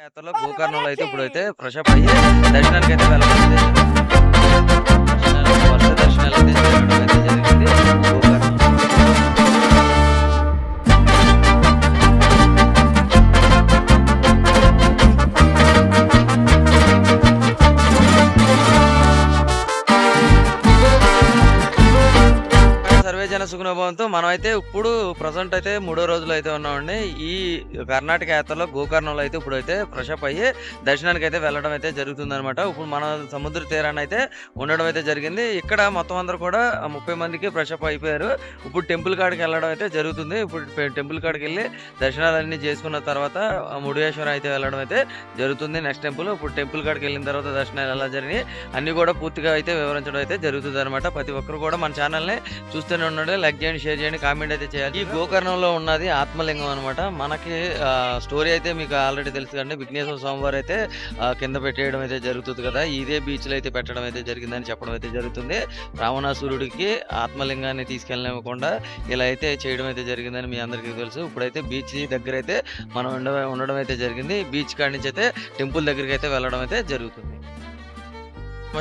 యాత్రలో గోకర్ణంలో అయితే ఇప్పుడైతే ఫ్రెషప్ అయ్యి దర్శనానికైతే వెళ్ళడం వర్ష దర్శనాలు అయితే జరగడం అయితే జరిగింది గోకర్ణం. సర్వే జన సుఖనోభవంతో మనం అయితే ఇప్పుడు ప్రజెంట్ అయితే 3వ రోజులో అయితే ఉన్నామండి. ఈ కర్ణాటక యాత్రలో గోకర్ణంలో అయితే ఇప్పుడైతే ఫ్రెషప్ అయ్యి దర్శనానికి అయితే వెళ్ళడం అయితే జరుగుతుందన్నమాట. ఇప్పుడు మన సముద్ర తీరాన్ని అయితే ఉండడం అయితే జరిగింది. ఇక్కడ మొత్తం అందరూ కూడా 30 మందికి ఫ్రెషప్ అయిపోయారు. ఇప్పుడు టెంపుల్ కాడికి వెళ్ళడం అయితే జరుగుతుంది. ఇప్పుడు టెంపుల్ కాడికి వెళ్ళి దర్శనాలన్నీ చేసుకున్న తర్వాత మురుడేశ్వరం అయితే వెళ్ళడం అయితే జరుగుతుంది. నెక్స్ట్ టెంపుల్ ఇప్పుడు టెంపుల్ కాడికి వెళ్ళిన తర్వాత దర్శనాలు ఎలా జరిగి అన్ని కూడా పూర్తిగా అయితే వివరించడం అయితే జరుగుతుంది అనమాట. ప్రతి ఒక్కరు కూడా మన ఛానల్ని చూస్తూనే ఉండండి, లైక్ చేయండి, షేర్ చేయండి, కామెంట్ అయితే చేయాలి. ఈ గోకర్ణంలో ఉన్నది ఆత్మలింగం అనమాట. మనకి స్టోరీ అయితే మీకు ఆల్రెడీ తెలుసు కండి. విఘ్నేశ్వర స్వామి వారు అయితే కింద పెట్టేయడం అయితే జరుగుతుంది కదా, ఇదే బీచ్ లో అయితే పెట్టడం అయితే జరిగిందని చెప్పడం అయితే జరుగుతుంది. రావణాసురుడికి ఆత్మలింగాన్ని తీసుకెళ్ళనివ్వకుండా ఇలా అయితే చేయడం అయితే జరిగిందని మీ అందరికీ తెలుసు. ఇప్పుడైతే బీచ్ దగ్గర అయితే మనం ఉండడం అయితే జరిగింది. బీచ్ కాడి నుంచి అయితే టెంపుల్ దగ్గరికి అయితే వెళ్ళడం అయితే జరుగుతుంది.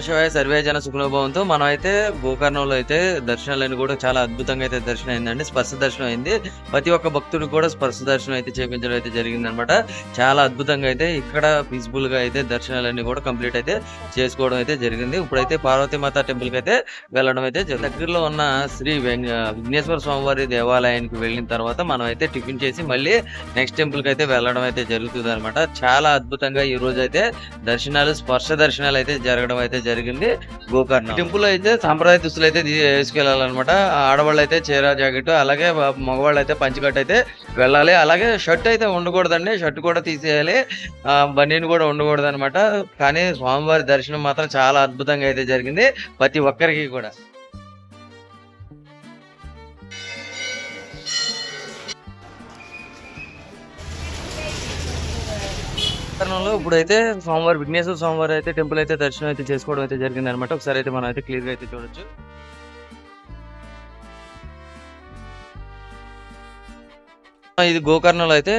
శివాయ సర్వే జన సుఖనోభవంతో మనం అయితే గోకర్ణంలో అయితే దర్శనాలన్నీ కూడా చాలా అద్భుతంగా అయితే దర్శనం అయిందండి. స్పర్శ దర్శనం అయింది. ప్రతి ఒక్క భక్తుడికి కూడా స్పర్శ దర్శనం అయితే చేయించడం అయితే జరిగింది అనమాట. చాలా అద్భుతంగా అయితే ఇక్కడ పీస్ఫుల్ గా అయితే దర్శనాలన్నీ కూడా కంప్లీట్ అయితే చేసుకోవడం అయితే జరిగింది. ఇప్పుడైతే పార్వతీమాత టెంపుల్ కి అయితే వెళ్ళడం అయితే దగ్గరలో ఉన్న శ్రీ విఘ్నేశ్వర స్వామివారి దేవాలయానికి వెళ్ళిన తర్వాత మనం అయితే టిఫిన్ చేసి మళ్ళీ నెక్స్ట్ టెంపుల్ కి అయితే వెళ్ళడం అయితే జరుగుతుంది అనమాట. చాలా అద్భుతంగా ఈ రోజు అయితే దర్శనాలు స్పర్శ దర్శనాలు అయితే జరగడం అయితే జరిగింది గోకర్ణ టెంపుల్. అయితే సాంప్రదాయ దుస్తులు అయితే వేసుకెళ్ళాలన్నమాట. ఆడవాళ్ళు అయితే చీర జాకెట్, అలాగే మగవాళ్ళు అయితే పంచకట్టు అయితే వెళ్ళాలి. అలాగే షర్ట్ అయితే ఉండకూడదండి, షర్ట్ కూడా తీసేయాలి, బనీన్ కూడా ఉండకూడదు అనమాట. కానీ స్వామివారి దర్శనం మాత్రం చాలా అద్భుతంగా అయితే జరిగింది ప్రతి ఒక్కరికి కూడా. గోకర్ణంలో ఇప్పుడైతే స్వామివారి విఘ్నేశ్వర స్వామివారి అయితే టెంపుల్ అయితే దర్శనం అయితే చేసుకోవడం అయితే జరిగింది అనమాట. ఒకసారి అయితే మనం అయితే క్లియర్ గా అయితే చూడొచ్చు. ఇది గోకర్ణంలో అయితే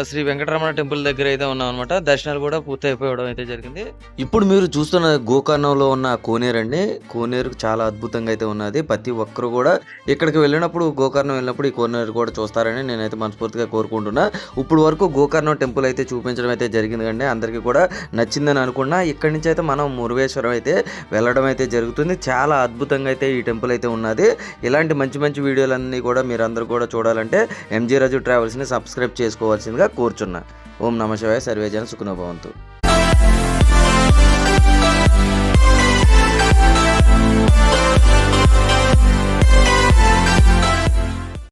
శ్రీ వెంకటరమణ టెంపుల్ దగ్గర అయితే ఉన్నాం అనమాట. దర్శనాలు కూడా పూర్తి అయిపోవడం అయితే జరిగింది. ఇప్పుడు మీరు చూస్తున్న గోకర్ణంలో ఉన్న కోనేరు అండి. కోనేరు చాలా అద్భుతంగా అయితే ఉన్నది. ప్రతి ఒక్కరు కూడా ఇక్కడికి వెళ్ళినప్పుడు, గోకర్ణం వెళ్ళినప్పుడు ఈ కోనేరు కూడా చూస్తారని నేనైతే మనస్ఫూర్తిగా కోరుకుంటున్నా. ఇప్పుడు వరకు గోకర్ణం టెంపుల్ అయితే చూపించడం అయితే జరిగింది కండి. అందరికీ కూడా నచ్చిందని అనుకున్నా. ఇక్కడి నుంచి అయితే మనం మురుడేశ్వరం అయితే వెళ్ళడం అయితే జరుగుతుంది. చాలా అద్భుతంగా అయితే ఈ టెంపుల్ అయితే ఉన్నది. ఇలాంటి మంచి మంచి వీడియోలన్నీ కూడా మీరు అందరూ కూడా చూడాలంటే ఎంజీ రాజు ట్రావెల్స్ని సబ్స్క్రైబ్ చేసుకోవాల్సిందిగా కోరుచున్నా. ఓం నమ శివాయ సర్వే జన సుఖనోభవంతు.